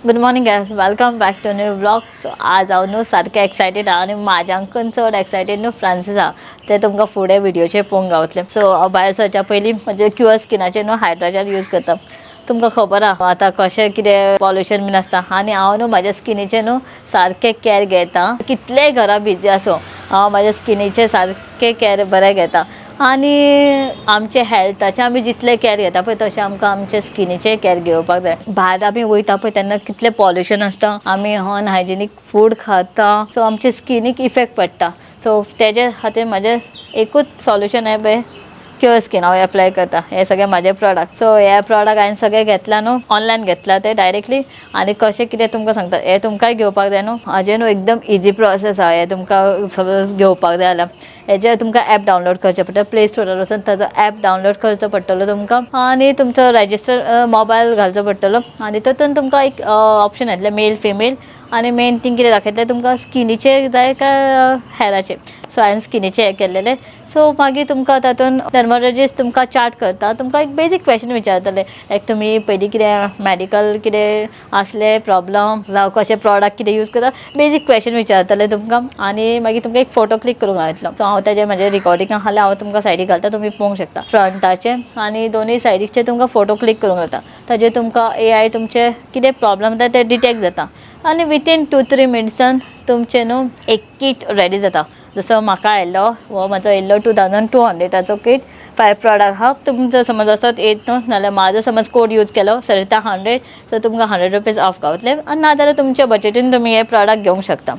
Good morning guys, welcome back to new blog. So आज हांव न्हू सारकें एक्सायटेड आहा आनी म्हाज्यांकून चड एक्सायटेड न्हू फ्रांसीस आहा ते तुमकां फुडें विडियोचेर पळोवंक गावतलें. सो हांव भायर सरच्या पयलीं म्हणजे क्यूअर स्किनाचेर न्हू हायड्राजल यूज करता. तुमकां खबर आहा आतां कशें कितें पॉल्युशन बीन आसता आनी हांव न्हू म्हाज्या स्किनीचें न्हू सारकें कॅर घेता. कितलेंय घरा बिजी आसूं हांव म्हाज्या स्किनीचें सारकें कॅर बरें घेता. आनी आमचे हेल्थाचें आमी जितलें कॅर घेता पळय तशें आमकां आमचे स्किनीचें कॅर घेवपाक जाय. भायर आमी वयता पळय तेन्ना कितलें पॉल्युशन आसता, आमी अनहायजेनीक फूड खाता, सो आमच्या स्किनीक इफेक्ट पडटा. सो तेजे खातीर म्हाजें एकूच सोल्युशन हें पळय क्यूअर स्कीन हांव एप्लाय करता. हे सगळे म्हाजे प्रॉडक्ट. सो हे प्रॉडक्ट हांवें सगळे घेतला न्हू ऑनलायन घेतला ते डायरेक्टली. आनी कशें कितें तुमकां सांगता हे तुमकांय घेवपाक जाय न्हू. हाजें न्हू एकदम इजी प्रोसेस आहा. हे तुमकां सपोज घेवपाक जाय जाल्यार हेजेर तुमकां ॲप डावनलोड करचें पडटा. प्ले स्टोरार वचून ताजो ॲप डावनलोड करचो पडटलो तुमकां आनी तुमचो रजिस्टर मोबायल घालचो पडटलो आनी तातूंत तुमकां एक ऑप्शन येतलें मेल फिमेल. आनी मेन थिंग कितें दाखयतलें तुमकां स्किनीचें जाय काय हेराचें. सो हांवें स्किनीचें हें केल्लेलें. सो मागीर तुमकां तातूंत डर्मोलॉजिस्ट तुमकां चार्ट करता. तुमकां एक बेजीक क्वेश्चन विचारतले लायक तुमी पयलीं कितें मेडिकल कितें आसलें प्रॉब्लम जावं कशें प्रॉडक्ट कितें यूज करता बेजीक क्वेश्चन विचारतले तुमकां. आनी मागीर तुमकां एक फोटो क्लिक करूंक गावतलो. सो हांव तेजें म्हाजें रिकॉर्डिंग आसलें हांव तुमकां सायडीक घालता, तुमी पळोवंक शकता फ्रंटाचें आनी दोनूय सायडीकचे तुमकां फोटो क्लिक करूंक जाता. ताजेर तुमकां AI तुमचें कितें प्रॉब्लम जाता तें डिटेक्ट जाता आनी विथीन 2-3 मिनट्सान तुमचें न्हू एक किट रेडी जाता. जसो म्हाका आयिल्लो हो म्हाजो येयल्लो 2200 किट 5 प्रॉडक्ट आहा. तुमचो समज असोच येत न्हू नाल्यार म्हाजो समज कोड यूज केलो सरिता 100 सो तुमकां 100 रुपीज ऑफ गावतले. आनी नाजाल्यार तुमच्या बजेटीन तुमी हे प्रॉडक्ट घेवंक शकता.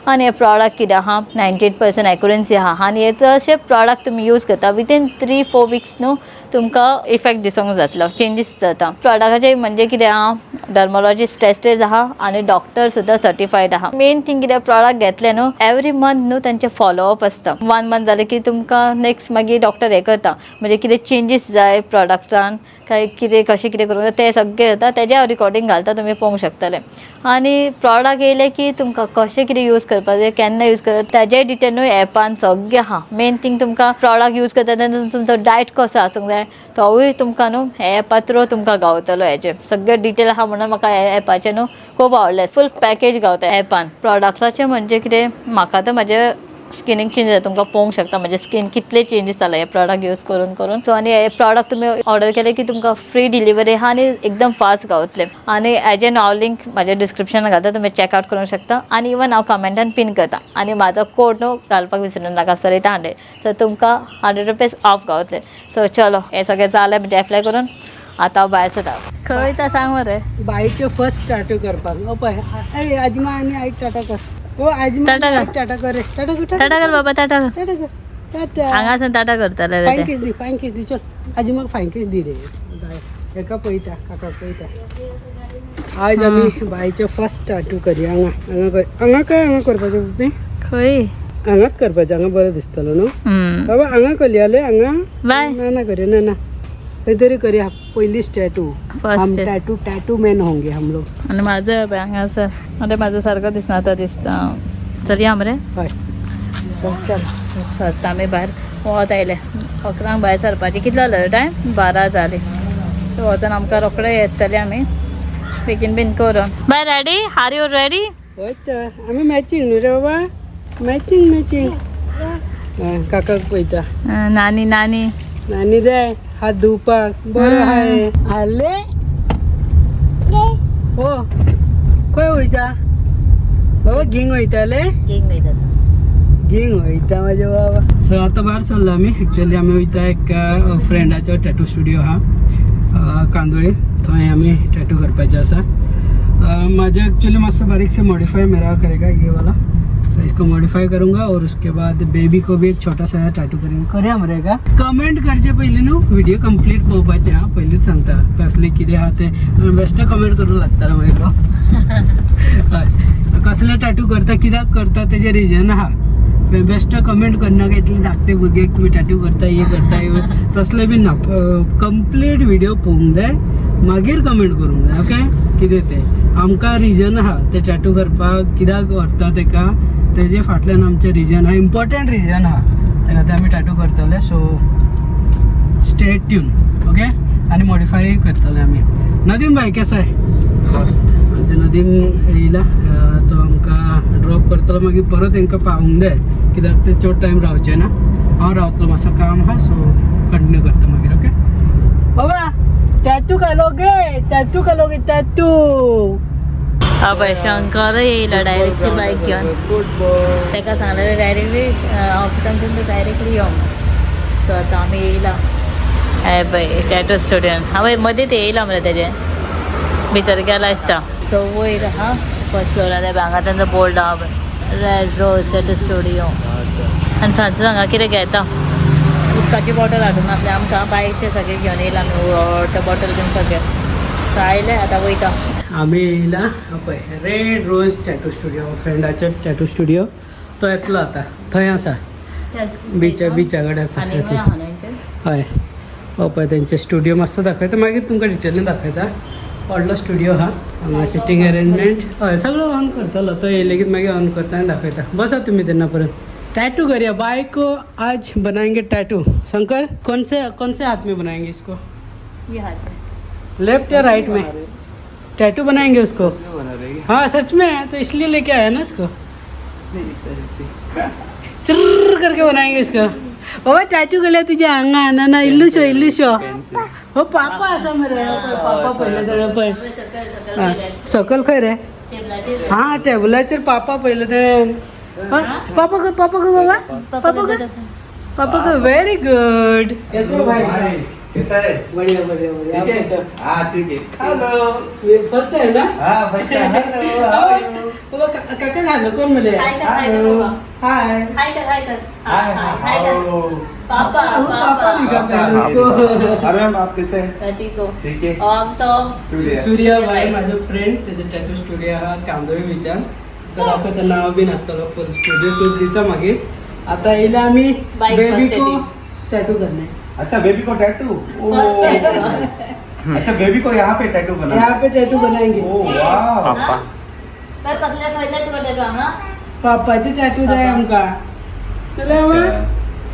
आनी हे प्रॉडक्ट कितें आहा 98% एक्युरन्सी आहा आनी हे अशे प्रॉडक्ट तुमी यूज करता विथीन 3-4 वीक्स न्हू तुमकां इफेक्ट दिसूंक जातलो, चेंजीस जाता. प्रॉडक्टाचें म्हणजे कितें आहा डर्मोलॉजिस्ट टेस्टेड आहा आनी डॉक्टर सुद्दां सर्टिफायड आहा. मेन थिंग कितें प्रॉडक्ट घेतले न्हू एवरी मंथ न्हू तांचे फॉलोअप आसता. 1 मंथ जालें की तुमकां नेक्स्ट मागीर डॉक्टर हें करता म्हणजे कितें चेंजीस जाय प्रॉडक्टान काय कितें कशें कितें करूंक जाय तें सगळें जाता. तेजें हांव रिकॉर्डिंग घालता, तुमी पळोवंक शकतले. आनी प्रॉडक्ट येयले की तुमकां कशें कितें यूज करपाक जाय केन्ना यूज करता तेजेय डिटेल न्हू एपान सगळें आहा. मेन थिंग तुमकां प्रॉडक्ट यूज करता तेन्ना तुमचो डायट कसो आसूंक जाय तोवूय तुमकां न्हू हे एपा थ्रू तुमकां गावतलो. हेजेर सगळें डिटेल आहा म्हणून म्हाका हे एपाचें न्हू खूब आवडलें. फूल पॅकेज गावता एपान. प्रॉडक्टाचें म्हणजे कितें म्हाका तर म्हाजें स्किनीक चेंज जाता. तुमकां पळोवंक शकता म्हाजें स्कीन कितलें चेंजीस जाला हे प्रॉडक्ट यूज करून करून. सो आनी हे प्रॉडक्ट तुमी ऑर्डर केले की तुमकां फ्री डिलिव्हरी आहा आनी एकदम फास्ट गावतले. आनी हेजें हांव लिंक म्हाज्या डिस्क्रिप्शनान घालता, तुमी चॅकआउट करूंक शकता. आनी इवन हांव कमेंटान पिन करता आनी म्हाजो कोड न्हू घालपाक विसरूं नाका सरिता 100 सो तुमकां 100 रुपीज ऑफ गावतले. सो चलो हे सगळें जालें म्हणजे एप्लाय करून आतां हांव भायर सरता. खंय तर सांग मरे बाईचे फर्स्ट टाटू करपाक पळय. अरे आजमा आनी आईक टाटा कर. ओ आजमा टाटा कर. आईक टाटा कर रे. टाटा कर टाटा कर बाबा, टाटा कर. टाटा कर. टाटा हांगासान टाटा करतले फाईन ते. केस दी, फाईन केस दी. चल आजमाक फाईन केस दी रे. एका पळयता काका पळयता. आज आमी बाईचे फर्स्ट टाटू करया. हांगा करपाचें न्ही खंय हांगाच करपाचें. हांगा बरें दिसतलो न्हू बाबा. हांगा करया हांगा बाय ना करया ना खंय तरी करया. पयलीच टॅटू हम टॅटू मॅन होंगे हम लोग. आणि माझं हांगासर अरे माझं सारखं दिसना आता दिसता. चल या मरे हय चल सरता आमी भायर वत आयले. 11 भायर सरपाची. कितलो जालो टायम 12 जाली. सो वचून आमकां रोखडे येतले आमी बेगीन बीन करून. बाय रेडी? Are you ready? हय आमी मॅचींग न्हू रे बाबा. मॅचींग काकाक पळयता. नानी नानी नानी जाय हात धुवपाक बरो हाय. हाडले हो खंय वयता बाबा? घेंग वयताले घेंग वयता म्हाजे बाबा. सो आतां भायर सरलो आमी. एक्चुअली आमी वयता एक फ्रेंडाचो टॅटू स्टुडियो आहा कांदोळी. थंय आमी टॅटू करपाचें आसा. मुझे एक्चुअली मस्त बारीक से मॉडिफाई मेरा करेगा ये वाला. तो इसको मॉडिफाई करूंगा और उसके बाद बेबी को भी एक छोटा सा टैटू करूँगा मरेगा. कमेंट करचे पयलीं न्हू व्हिडिओ कंप्लीट पळोवपाचें हां. पयलींच सांगता कसलें कितें आहा तें बेश्टे कमेंट करूंक लागता मागीर. हय कसले टॅटू करता कित्याक करता तेजें रिजन आहा. बेश्ट कमेंट करनाका इतले धाकटे भुरग्याक तुमी टॅटू करता हे करता तसले बी ना. कंप्लीट व्हिडिओ पळोवंक जाय मागीर कमेंट करूंक जाय. ओके कितें तें आमकां रिजन आहा ते टॅटू करपाक कित्याक करता तेका तेजे फाटल्यान आमचें रिजन आहा. इम्पॉर्टंट रिजन आहा त्या खातीर आमी टॅटू करतले. So stay tune okay. आनी मॉडिफाय करतले आमी. नदीम भाई केसो आहे? मस्त. नदीम येयला तो आमकां ड्रॉप करतलो मागीर परत तांकां पावूंक जाय कित्याक ते चड टायम रावचे ना हांव रावतलो मातसो काम आहा सो कंटिन्यू करता मागीर ओके बाबा टॅटू घालोगे टॅटू हा पळय शंकर येयला डायरेक्टली बायक घेवन ताका सांगलें डायरेक्टली ऑफिसांतून तो डायरेक्टली यो सो आतां आमी येयला हे पळय टॅटू स्टुडियोन हांव मदींच येयला मरे तेजे भितर गेला दिसता सो वयर आहा फर्स्ट फ्लोरार हांगा तांचो बोर्ड आहा पळय रेड रोज टॅटू स्टुडियो आनी फ्रांसीस हांगा कितें घेता उदकाची बॉटल हाडून आपले आमकां बायकचे सगळे घेवन येयला आमी वॉटर बॉटल बीन सगळे सो आयले आतां वयता आमी येयला पळय रेड रोज टॅटू स्टुडियो फ्रेंडाचो टॅटू स्टुडियो तो येतलो आतां थंय आसा बिचा कडेन आसा हय हो पळय तेंचे स्टुडियो मातसो दाखयता मागीर तुमकां डिटेलीन दाखयता व्हडलो स्टुडियो आहा हांगा सिटींग अरेंजमेंट हय सगळो ऑन करतलो तो येयले की मागीर ऑन करता आनी दाखयता बसा तुमी तेन्ना परत टैटू करिए बाइक को आज बनाएंगे टैटू शंकर कौन से हाथ में बनाएंगे इसको ये हाथ है लेफ्ट या राइट में टैटू बनाएंगे उसको हाँ सच में तो इसलिए लेके आया ना इसको चुर्र करके बनाएंगे इसको बाबा टैटू केल्या तुझ्या हांगा ना ना इल्लुशो हो पापा असा मरे पापा पहिले सगळं पळय सकल खंय रे हाँ टेबलाचेर पापा पहिले ते पापा को पापा को वेरी गुड कैसे हो भाई कैसा है बढ़िया बढ़िया बढ़िया ठीक है हाँ ठीक है हेलो ये फर्स्ट टाइम ना हाँ फर्स्ट टाइम हेलो बाबा काका घालो कोण मिले हाय हाय कर पापा पापा भी का पहले उसको अरे मैम आप कैसे हैं ठीक हो ठीक है आमचं सूर्या भाई माझा फ्रेंड त्याचे टॅटू स्टुडिओ हा कांदोळी विचार तर दाखवता नाव बी नासतलो फुल स्टुडिओ तो दिता मागीर आता येयला आम्ही Bike बेबी first को baby. टॅटू करणे अच्छा बेबी को टैटू अच्छा बेबी को यहाँ पे टैटू बना यहाँ पे टॅटू बनाएंगे ओ वाह तर कसल्या पहिल्या तुका टॅटू हांगा पापाचे टॅटू जाय आमका चला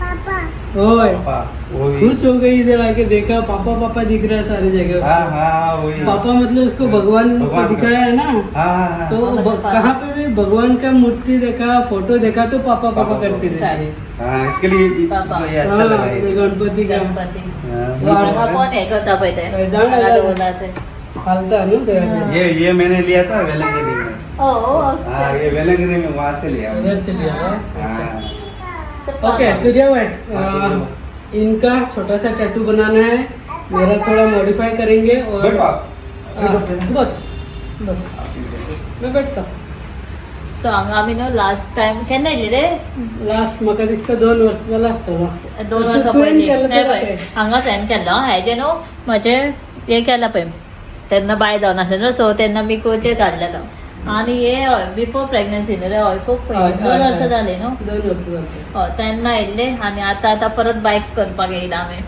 अच्छा होय पापा वही खुश हो गई इधर आके देखा पापा पापा दिख रहा है सारी जगह हाँ उसको। हाँ वही पापा मतलब उसको भगवान को भगवान को। दिखाया है ना हाँ हाँ तो हाँ, मतलब कहाँ पे भी भगवान का मूर्ति देखा फोटो देखा तो पापा पापा पापा करती रहती है हाँ इसके लिए पापा। ये अच्छा लगा हाँ, ये गणपति का गणपती हाँ, हांगा कोण हे करता पळय ते जाऊ ना, हांगा जाऊ ना. दवरला ते फालता है ना तेरा। ये मैंने लिया था वेलंगिरी में ओ हाँ ये वेलंगिरी में वहाँ से लिया उधर से लिया है? हाँ ओके सूर्या भाई हाँ, इनका छोटा सा टैटू बनाना है मेरा थोड़ा मॉडिफाई करेंगे और बैठो आप बस बस मैं बैठता सो हांगा आमी न्हू लास्ट टायम केन्ना येयली रे लास्ट म्हाका दिसता 2 वर्स जालां आसतलो 2 वर्सां तुवें पयलीं केलं नाही तें पळय काय? हांगा सेंड केल्लो हेजे न्हू म्हजे हे केलां पळय तेन्ना बाय जावन आसलें न्हू सो तेन्ना मी कोचेर काडलेलो आनी हे हय बिफोर प्रेग्नन्सी न्हू रे हय खूब पयलीं 2 वर्सां जालीं न्हू 2 वर्स जाले हय तेन्ना येयल्ले आनी आतां परत बायक करपाक येयला आमी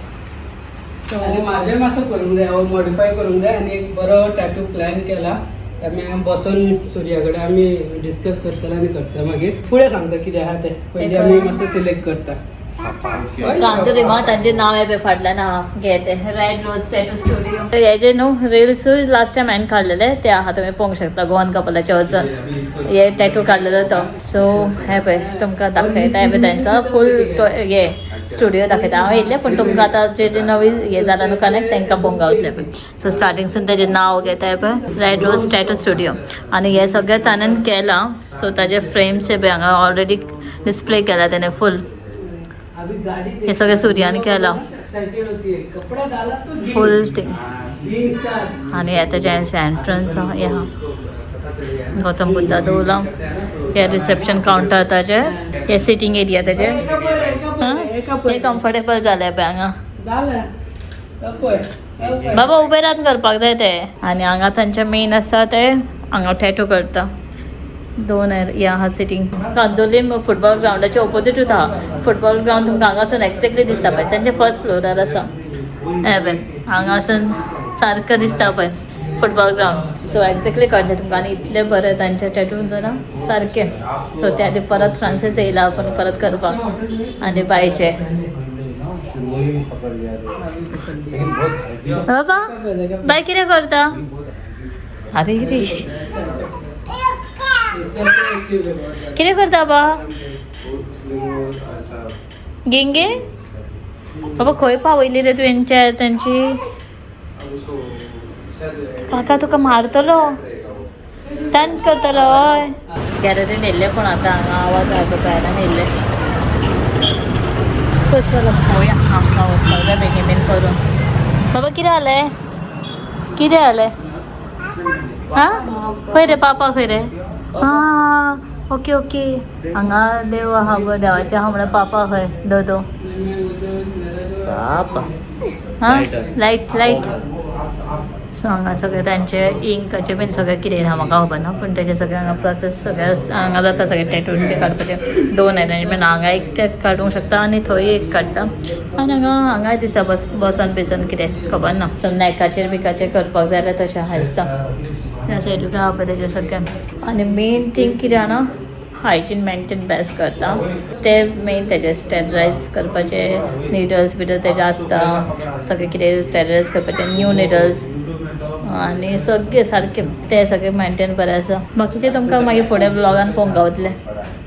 सो आणि माझे मातसो करूंक जाय मॉडिफाय करूंक जाय आणि एक बरो टॅटू प्लॅन केला आमी बसून सूर्याकडे आमी डिस्कस करतले आनी करतले मागीर फुडें सांगता कितें आहा तें पयलीं आमी मातसो सिलेक्ट करता गांधुरी मा तांचें नांव यें फाटल्यान आहा घे ते रेड रोज टॅटू स्टुडियो हेजे न्हू रिल्स लास्ट टायम हांवें काडलेले ते आहा तुमी पळोवंक शकता गोवन कपलाचे वचून हे टॅटू काडलेलो तो सो हे पळय तुमकां दाखयता हे पळय तेंचो फूल हे स्टुडियो दाखयता हांव येयल्लें पूण तुमकां आतां जे नवी हे जालां न्हू कनेक्ट तांकां पळोवंक गावतलें पळय सो स्टार्टिंगसून तेजें नांव घेता पळय रेड रोज टॅटू स्टुडियो आनी हे सगळें ताणें केलां सो ताजे फ्रेम्स हे पळय हांगा ऑलरेडी डिस्प्ले केला तेणें फूल अभी गाड़ी हे सगळें सूर्यान केलां एक्साइटेड होती है कपड़ा डाला तो फूल ते ग्रीन स्टार आनी हे तेजें एंट्रन्स हे आहा गौतम बुद्धा दवरला हे रिसेप्शन कावंटर ताजे हे सिटींग एरिया तेजे हे कम्फर्टेबल जालें पळय हांगा जालें बाबा उबे रावन करपाक जाय ते आनी हांगा तांचे मेन आसा ते हांगा टॅटू करता 2 हे आहा सिटींग कांदोलीम फुटबॉल ग्राउंडाच्या ओपोजीटूच आहा फुटबॉल ग्राउंड तुमकां हांगासून एक्झॅक्टली दिसता पळय तांचे फर्स्ट फ्लोरार आसा हे पळय हांगासून सारकें दिसता पळय फुटबॉल ग्राउंड सो एक्झॅक्टली कळटलें तुमकां आनी इतले बरें तांचे टॅटू जाल्यार सारकें सो ते आतां परत फ्रांसीस येयला आपण परत करपाक आनी बायचे बाबा बाय कितें करता अरे रे कितें करता बा गेंगे बाबा खंय पावयली रे तुवेंच्या त्यांची काका तुका मारतलो ताण करतलो हय गॅलरीन येयल्ले पण आतां हांगा आवाज आयकता भायल्यान येयल्ले सो चलो पळोवया आमकां वचपाक जाय बेगीन बेगीन करून बाबा कितें जालें कितें जालें हां खंय रे पापा खंय रे हां ओके ओके हांगा देव आहा पळय देवाचे आहा म्हणल्यार पापा खंय दोदो हां लायट लायट सो हांगा सगळे तांचे इंकाचे बीन सगळें कितें आहा म्हाका खबर ना पूण तेजे सगळें हांगा प्रोसेस सगळें हांगा जाता सगळें टॅटूचे काडपाचे 2 अरेंजमेंट हांगा एक काडूंक शकता आनी थंय एक काडटा आनी हांगा दिसा बसन बिसन कितें खबर ना सो नॅकाचेर बिकाचेर करपाक जाय जाल्यार तशें आसता त्या सायडीक आहा पळय तेजें सगळें आनी मेन थींग कितें आहा ना हायजीन मेंटेन बेस्ट करता ते मेन तेजे स्टेरिलायज करपाचे निडल्स बिडल्स तेजे आसता सगळें कितें स्टेरिलायज करपाचे न्यू निडल्स आनी सगळें सारकें ते सगळें मेंटेन बरें आसा बाकीचें तुमकां मागीर फुडें ब्लॉगान पळोवंक गावतलें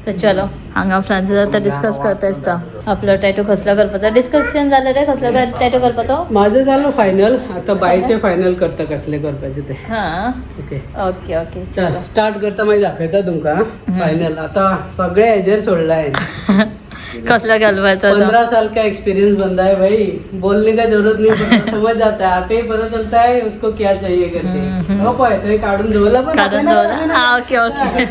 सो चलो हांगा फ्रांसीस आतां डिस्कस करता आसता आपलो टॅटू कसलो करपाचो डिस्कशन जालें रे कसलो टॅटू करपाचो माझं झालं फायनल आता बायचे फायनल करता कसले करपाचे ते हां ओके ओके ओके चल स्टार्ट करता मागीर दाखयता तुमकां फायनल आता सगळे हेजेर सोडलाय कसलो घालपाचो 15 साल का एक्सपीरियंस बंदा है भाई बोलने का जरूरत नहीं पड़ता समझ जाता है आते ही पता चलता है उसको क्या चाहिए करके हो पाय तो काढून दवरला पण काडून दवरला हां ओके ओके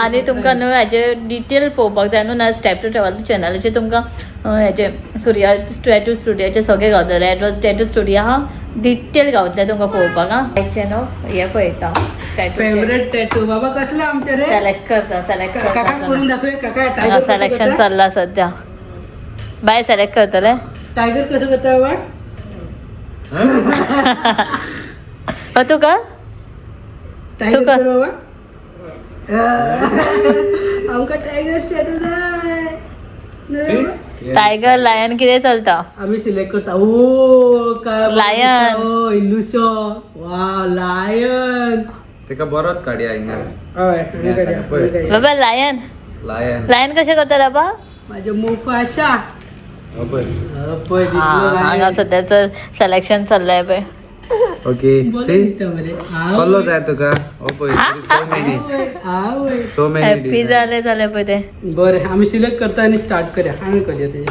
आनी तुमकां न्हू हेजे डिटेल पळोवपाक जाय न्हू ना स्टेप टू ट्रॅवल चॅनलाचेर तुमकां हेजे सुर्या टॅटू स्टुडियोचे सगळे गावतले रेड रोज टॅटू स्टुडियो आहा डिटेल गावतले तुमकां पळोवपाक आं हेचे न्हू हे पळयता फेवरेट टॅटू बाबा कसले आमचे रे सिलेक्ट करता सिलेक्ट काका करून दाखव काका हांगा टायगर सिलेक्शन चल्ला सद्या बाय सिलेक्ट करतले टायगर कसं करता बाबा तू कर टायगर कर. कर बाबा आमका टायगर टॅटू जाय टायगर लायन कितें चलता आम्ही सिलेक्ट करता ओ काय Lion. ओ इल्लुशो वाव लायन तेका बरोच काडया हिंगा हय आमी काडया, आमी काडया. बाबा लायन लायन लायन कशें करता बाबा माझे मुफाशा ओपन पळय दिसलो हांगा lion. सद्याचं सिलेक्शन चल्लंय पळय ओके बरं सी दिसता मरे. कसलो जाय तुका ओपन सो मेनी आवय. सो हॅप्पी मेनी जाले पळय ते बरें आमी सिलेक्ट करता आनी स्टार्ट करया आनी करया तेजे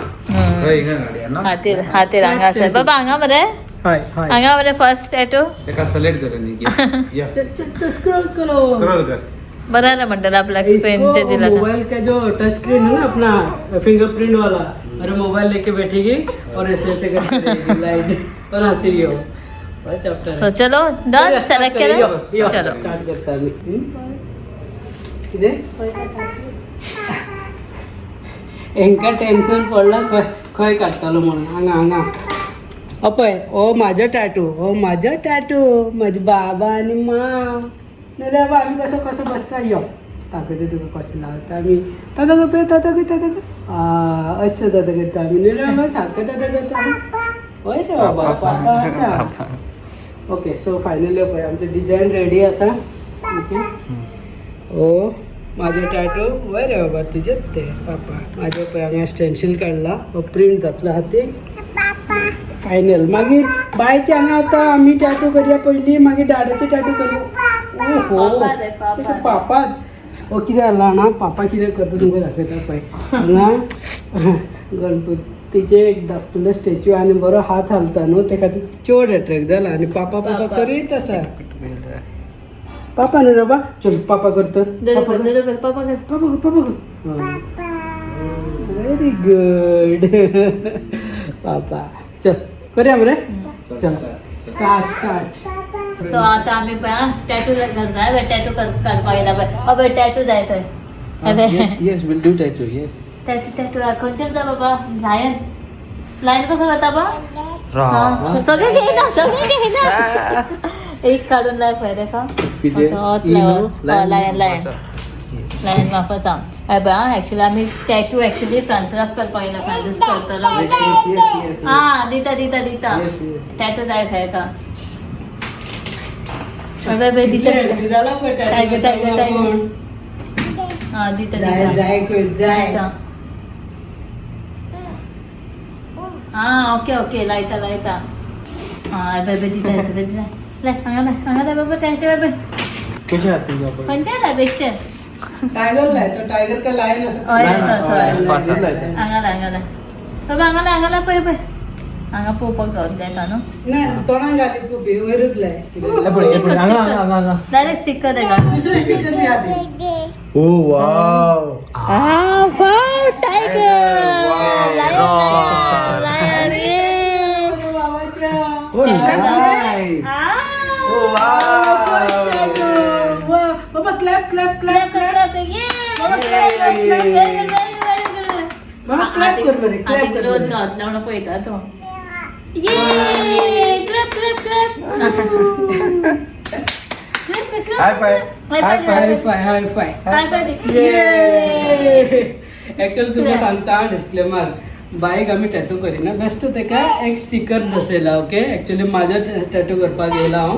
हिंगा काडया ना हातीर हातीर हांगा आसा बाबा हांगा मरे हय हय हांगा मरे फर्स्ट टॅटू तेका सिलेक्ट कर नी या स्क्रॉल करो स्क्रॉल कर बरं आलं म्हणतात आपल्या एक्सपिरियन्सचे दिला तर. मोबाइल का जो टच स्क्रीन है ना अपना फिंगरप्रिंट वाला अरे मोबाइल लेके बैठेगी और ऐसे ऐसे करके लाइट और हंसी रही हो बस चैप्टर सो चलो डन सिलेक्ट केलं चलो स्टार्ट करता आम्ही किती हेंका टेन्शन पडला खंय काडटालो म्हणून हांगा हांगा अपय ओ माझो टॅटू ओ माझो टॅटू माझे बाबा आणि माव नाल्यार बाबा आम्ही कसं कसं बसता यो दाखयता तुका कशें लावता आमी ताता गो ताता गो अशें ताता करता आमी नाल्यार बाबा सारकें ताता करता आमी हय रे बाबा पापा आसा ओके सो फायनली पळय आमचें डिजायन रेडी आसा ओके ओ माझो टॅटू वय रे बाबा तुजेच ते पापा माझ्या पळय हांगा स्टेन्सील काडला हो प्रिंट घातला हातीक फायनल मागीर बायचे हांगा आतां आमी टॅटू करया पयलीं मागीर दाडाचे टॅटू करया ओहो पापात ओ कितें जालां ना पापा कितें करता तुमकां दाखयता पळय हांगा गणपतीचे एक धाकटुलो स्टॅच्यू आनी बरो हात हालता न्हू ते खातीर चड एट्रॅक्ट जाला आनी पापा पापा करीत आसा पापा न्हू रे बाबा चल पापा करता पापा कर पापा कर पापा कर व्हेरी गुड पापा चल करूया मरे चल स्टार्ट सो आता आम्ही टॅटू जाय टॅटू काडपाक येयला पळय अबे टॅटू जाय थंय yes we'll do tattoo yes tattoo खंयचेर जा बाबा लायन लायन कसो करता बा सगळे घेयना एक काढून लाय पळय रेखा लायन लायन लायन वापरता ॲक्च्युली आम्ही टॅटू ॲक्च्युली फ्रांसाक करपाक येयला फ्रांसीस करतलो हां दिता टॅटू जाय खंय का जाला पळय टायगर हा दिता जाय जाय खंय जाय हा ओके ओके लायता लायता हा बाय दिता दिता ले हांगा बाबा ते बाबा कशी आहात तुझी आपण? पंचायत बेश्टे टायगर लाय तो टायगर का लायन असं हय नाही, हय फास्ट लायता. हांगा बाबा हांगा पळय हांगा पळोवपाक गावतलें का न्हू नाही तोंडान घाली तू वयरूच लाय हे पळय, हे पळय. हांगा. डायरेक्ट स्टिकर तेका दुसरं स्टिकर बी आधी oh wow. Wow tiger Wow. Lion अरे बाबाच्या ओ नाईस. Oh wow. वा बाबा क्लॅप क्लॅप क्लॅप बाबा क्लॅप कर बरे क्लॅप कर रोज बरे. गावातला म्हणून पळयता तो ये क्लॅप क्लॅप क्लॅप हाय फाय. हाय फाय हाय फाय ऍक्च्युअली तुका सांगता डिस्क्लेमर बाईक आम्ही टॅटू करिना बेस्ट तेका एक स्टिकर बसयला ओके ऍक्च्युली माझा टॅटू करपाक गेला हांव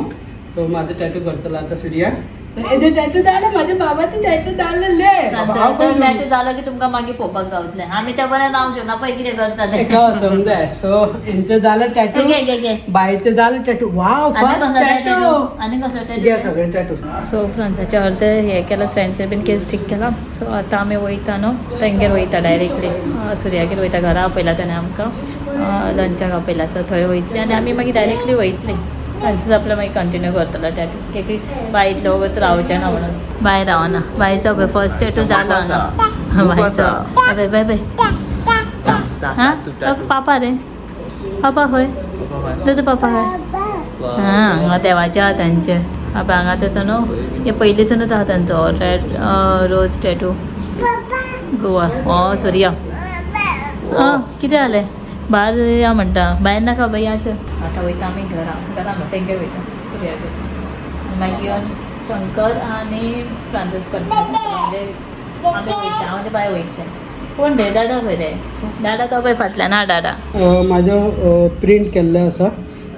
सो माझं टॅटू करतलो आता सूर्या सो हेजे टॅटू जालें माझ्या बाबाचें टॅटू जालेले टॅटू झालं की तुमका मागीर पळोवपाक गावतलें आमी त्या बरें रावंक शकना पळय कितें करता ते एका समजाय सो हेंचं जालें टॅटू घे घे घे बाईचं जालें टॅटू वाव फर्स्ट टॅटू आणि कसं घे टॅटू सगळे टॅटू सो फ्रंट्साचे अर्धे हे केला फ्रेंड्से बीन केस स्टीक केला सो आतां आमी वयता न्हू तेंगेर वयता डायरेक्टली सुर्यागेर वयता घरा आपयला ताणें आमकां लंचाक आपयला सो थंय वयतली आनी आमी मागीर डायरेक्टली वयतली फ्रांसीस आपलं मागीर कंटिन्यू करतलो टॅटू की बायतले वगत रावचें ना म्हणून बाय रावना बायचो पळय फर्स्ट टॅटू जालो हांगा बायचो बाय बाय बाय हां पापा रे पापा खंय तुजो पापा खंय हां हांगा देवाच्या हातांचे बाबा हांगा तेचो न्हू हे पयलींचूनच आहा तांचो रेड रोज टॅटू गोवा हो सूर्या आं कितें जालें भायर या म्हणटा भायर नाका बाई याच आतां वयता आमी घरा न्हू तेंगेर वयता सुर्यागेर मागीर येवन शंकर आनी फ्रांसीस करता म्हणजे आमी वयता हांव ते भायर वयतलें कोण रे दादा खंय रे दादा तो पळय फाटल्यान हा दादा माझो प्रिंट केल्ले आसा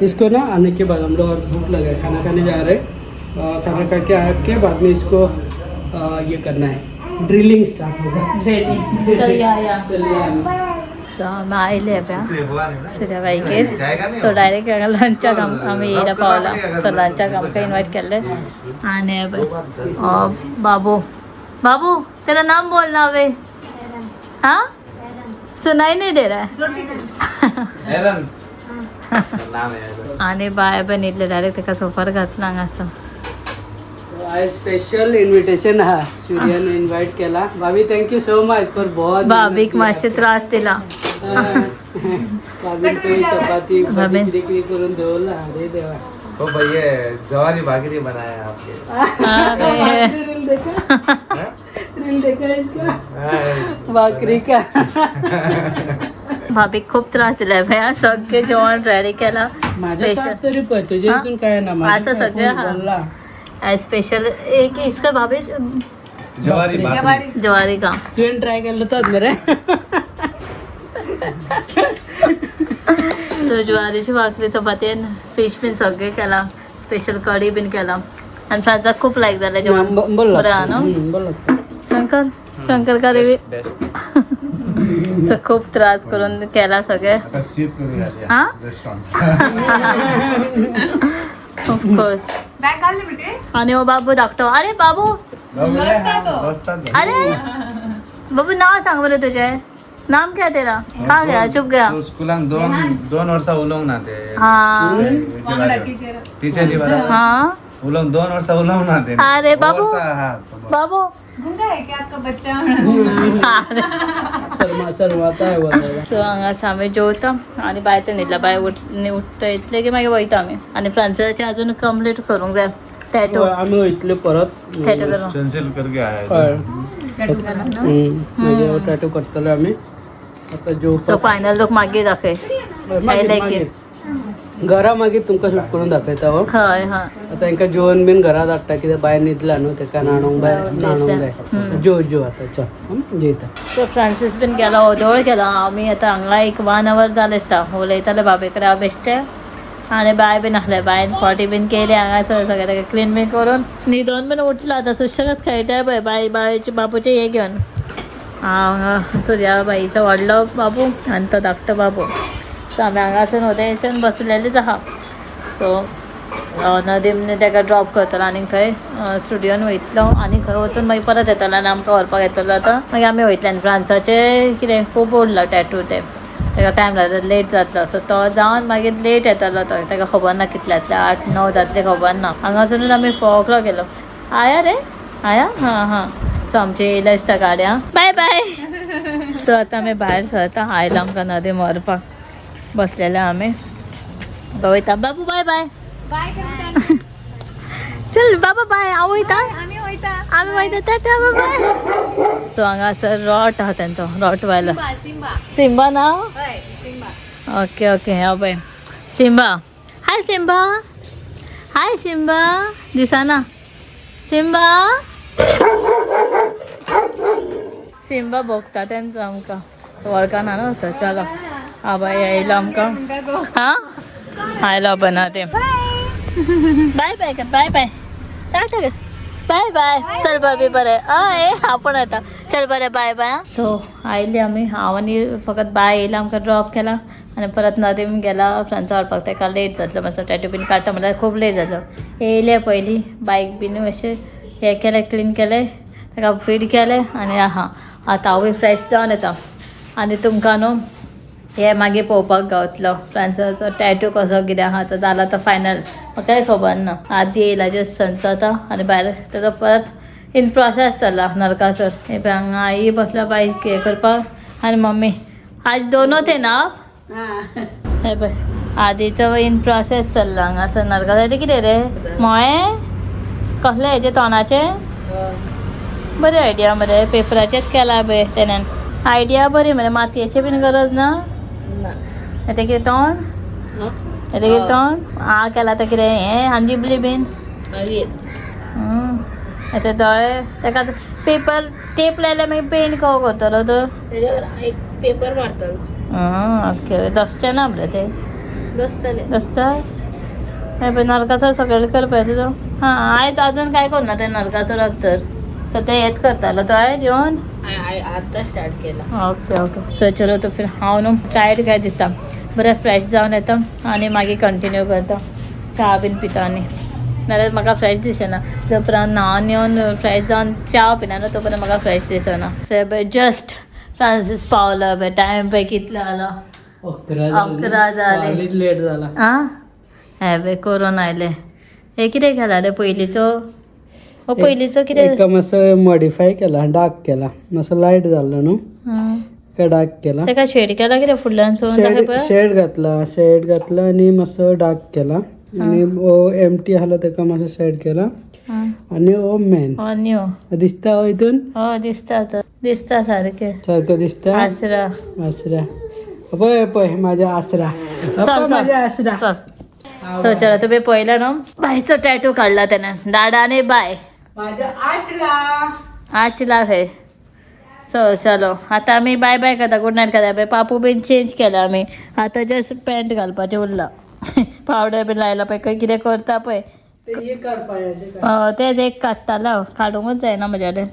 इसको ना आने के बाद हम लोग और भूख लगा है खाना खाने जा रहे हैं खाना खा के आके बाद में इसको ये करना है ड्रिलिंग स्टार्ट होगा चल या चलिए सो आमी आयले हुआ नहीं ना? सुर्याबाईगेर जायगा नाही सो डायरेक्ट लंचाक आमी येयला पावला सो लंचाक आमकां इनवायट केल्ले आनी बाबू बाबू तेरा नाम बोलना वे हाँ सुनाई नहीं दे रहा है एरन. नाम आहे एरन. आनी बाय बीन येतले डायरेक्ट तेका सोफार घातला हांगासर आज स्पेशल इन्विटेशन हा सूर्याने इन्वाइट केला भाभी थँक्यू सो मच फॉर बहुत बाबीक मातशे त्रास दिला भाभी तो चपाती भाभी. किती करून देवला अरे देवा ओ भैया जवारी भाकरी बनाया आपके. अरे रील देखा इसका हाय. भाकरी का भाभीक खूप त्रास दिलाय भया सगळे जेवण रेडी केला माझ्या ताट तरी पण तुझ्या हा? इथून काय ना असं सगळं हा. बोलला स्पेशल एक इसका भाभी जवारी भाकरी. जवारी का तुझ्याने ट्राय केलं तर बरे सो ज्वारीची भाकरी चपाती फिश बीन सगळे केला स्पेशल कढी बीन केला आणि फ्रांसाक खूप लायक जालें जेवण बोल बरं हा न्हू बोल शंकर का रेवी सो खूप त्रास करून केला सगळे आता शिफ्ट करूया हा रेस्टॉरंट. ऑफकोर्स बॅग घालले बेटे आणि ओ बाबू धाकटो अरे बाबू बसतात. अरे बाबू नाव सांग बरं तुझे नाम क्या तेरा का गया चुप गया तो स्कुलाक दोन वर्सां उलोवंक ना ते. हा वांगडा टीचर टीचरी बरोबर हा उलोवंक 2 वर्सां उलोवंक ना ते. अरे बाबू. 2 वर्सां हा तो. बाबू गुंगा है क्या आपका बच्चा सर्वाता आहे बोलायला सो हांगाच आमी जेवता आनी भायर ते न्हिदला भायर उठता इतले की मागीर वयता आमी आनी फ्रांसाचे अजून कंप्लीट करूंक जाय टॅटू आम्ही वयतले परत टॅटू करूंक कॅन्सल करके आया. हय. म्हणजे टॅटू करतले आम्ही आता जो सो फायनल लूक मागीर दाखय मागीर घरा मागीर तुमकां शूट करून दाखयता हो हय हय आता तांकां जेवण बीन घरात हाडटा कित्याक भायर न्हिदला न्हू ताका न्हाणोंक न्हाणोंक जाय जेव आता चल जेयता सो फ्रांसीस बीन गेला ओदोळ गेला आमी आतां हांगा एक 1 hour जालें आसता उलयताले बाबे कडेन हांव बेश्टें आणि बाय बीन आसले बायन फाटी बीन केली हांगासर सगळें ताका क्लीन बीन करून न्हिदोन बीन उठला आतां सुशेगाद खेळटाय पळय बायचे बाबूचे हे घेवन हांगा सुर्याबाईचो व्हडलो बाबू आनी तो धाकटो बाबू सो आमी हांगासर उदयसन बसलेलीच आहा सो नदीम ताका ड्रॉप करतलो आनी खंय स्टुडियोन वयतलो आनी खंय वचून मागीर परत येतलो आनी आमकां व्हरपाक येतलो आतां मागीर आमी वयतले आनी फ्रांसाचे कितें खूब उरला टॅटू ते ताका टायम जातलो लेट जातलो सो तो जावन मागीर लेट येतलो तो ताका खबर ना कितले जातले 8-9 जातले खबर ना हांगासरून आमी 4 गेलो आया रे आया हां हां सो आमची येयला दिसता गाड्या बाय बाय सो आतां आमी भायर सरता आयला आमकां नदी व्हरपाक बसलेले आमी वयता बाबू बाय बाय बाय करता चल बाबा बाय हांव वयता आम्ही वयता आमी वयता टाटा बाय सो हांगासर रॉट आहा तेंचो रॉट वायला सिम्बा सिम्बा सिम्बा ना हय सिम्बा ओके ओके हा पळय सिम्बा हाय सिम्बा दिसना सिम्बा सिम्बा भोगता तेंचो आमकां वळखना न्हू असो चलो हा बाय येयलो आमकां हां आयलो बना ते बाय बाय कर बाय बाय टाटा कर बाय बाय चल बाबी बरें हय आपण येता चल बरें बाय बाय सो आयली आमी हांव आनी फकत बाय येयला आमकां ड्रॉप केला आनी परत नदीम गेला फ्रांसा व्हरपाक ताका लेट जातलो मातसो टॅटू बीन काडटा म्हळ्यार खूब लेट जातलो येयले पयलीं बायक बीन अशें हें केलें क्लीन केलें ताका फीड केलें आनी आहा आतां हांवूय फ्रेश जावन येता आनी तुमकां न्हू हे मागीर पळोवपाक गावतलो फ्रांसाचो टॅटू कसो कितें आहा तो जाला तो फायनल म्हाकाय खबर ना आदी येयला जस्ट सनचो आतां आनी भायर ताजो परत इन प्रोसेस चल्ला नरकासूर हे पळय हांगा आई बसला बायक हे करपाक आनी मम्मी आज दोनों थे ना हे पळय आदीचो इन प्रोसेस चल्ला हांगासर नरकासूर ते कितें रे मोळे कसले हेचे तोंडाचे बरी आयडिया मरे पेपराचेच केला पळय तेण्यान आयडिया बरी मरे मातयेची बीन गरज ना येते कितें तोंड येते कितें तोंड आ केला तर कितें हें हांजिबली बीन येते दोळे ताका पेपर टेप लायल्यार मागीर पेंट कहो करतलो तर एक पेपर मारतलो ओके दसचें ना मरे ते दसतले दसता हे पळय नरकासूर सगळें करपाक तुजो हां आयज आजून काय करना ते नरकासूराक तर सद्या हेच करतालो तो आयज जेवण आतां स्टार्ट केला ओके ओके सो चलो तो फिर हांव न्हू टायर्ड काय दिसता बरें फ्रेश जावन येता आनी मागीर कंटिन्यू करता च्या बीन पिता आनी नाल्यार म्हाका फ्रेश दिसना जो पर्यंत न्हांवन येवन फ्रेश जावन च्या पिना न्हू तो पर्यंत म्हाका फ्रेश दिसना सो पळय जस्ट फ्रांसीस पावलो पळय टायम पळय कितलो जालो 11 जाले लेट जाला आं हे पळय करून आयले हे कितें केला रे पयलींचो हो पयलींचो कितें एका मातसो मॉडिफाय केला डार्क केला मातसो लायट जाल्लो न्हू काय डार्क केला ताका शेड केला कितें फुडल्यान शेड घातला आनी मातसो डार्क केला आनी हो एमटी आसलो ताका मातसो शेड केला आनी हो मॅन न्यू दिसता हो हितून हो दिसता सारको दिसता आसरा पळय पळय म्हाज्या आसरा म्हाज्या आसरा सो चला तुम्ही पळयला न्हू बायचो टॅटू काडला तेणें दादा आनी बाय म्हाज्या आचला आचला हे सो चलो आतां आमी बाय बाय करता गुड नायट करता पळय पापू बीन चेंज केला आमी आतां जस्ट पॅन्ट घालपाचें उरला पावडर बीन लायला पळय खंय कितें करता पळय तेच एक काडटालो काडूंकूच जायना म्हज्यान